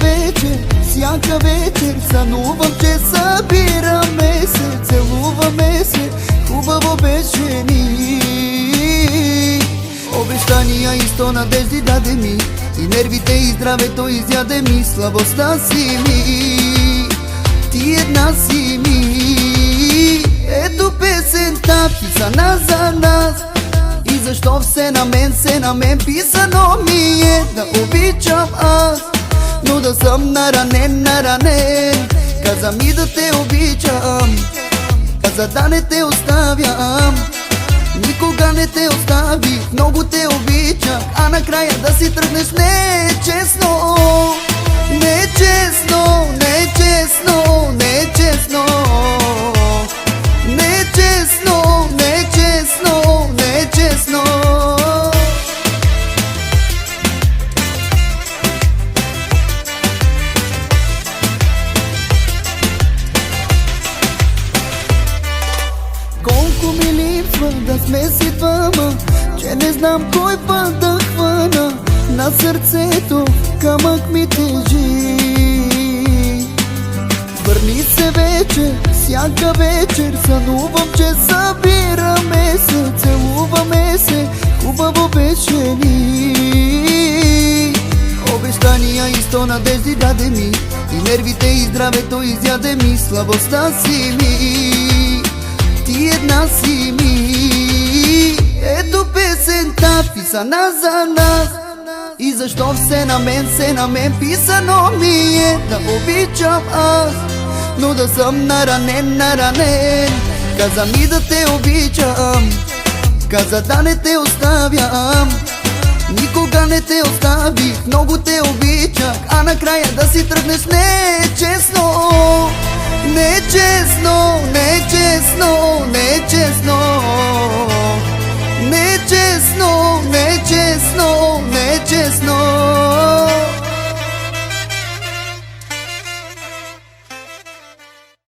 вечер, всяка вечер сънувам, че събираме се, целуваме се, хубаво беше ни. Обещания и 100 надежди даде ми, и нервите и здравето изяде ми, слабостта си ми, ти една си ми. Ето песента писана за нас, и защо все на мен писано ми е да обичам аз, но да съм наранен. Каза ми да те обичам, каза да не те оставям, никога не те оставих, много те обичам, а накрая да си тръгнеш не е честно. Не е честно, не е честно, не е честно. Не е честно, не е честно, не е честно. Колко ми липсва да сме си двама, че не знам кой път да хвана. На сърцето камък ми тежи. Върни се вече, всяка вечер сънувам, че събираме се, целуваме се, хубаво беше ни. Обещания и 100 надежди даде ми, и нервите и здравето изяде ми, слабостта си ми, ти една си ми. Ето песента писана за нас, и защо все на мен писано ми е да обичам аз, но да съм наранен. Каза ми да те обичам, каза да не те оставям, никога не те оставих, много те обичах, а накрая да си тръгнеш не е честно. Не е честно, не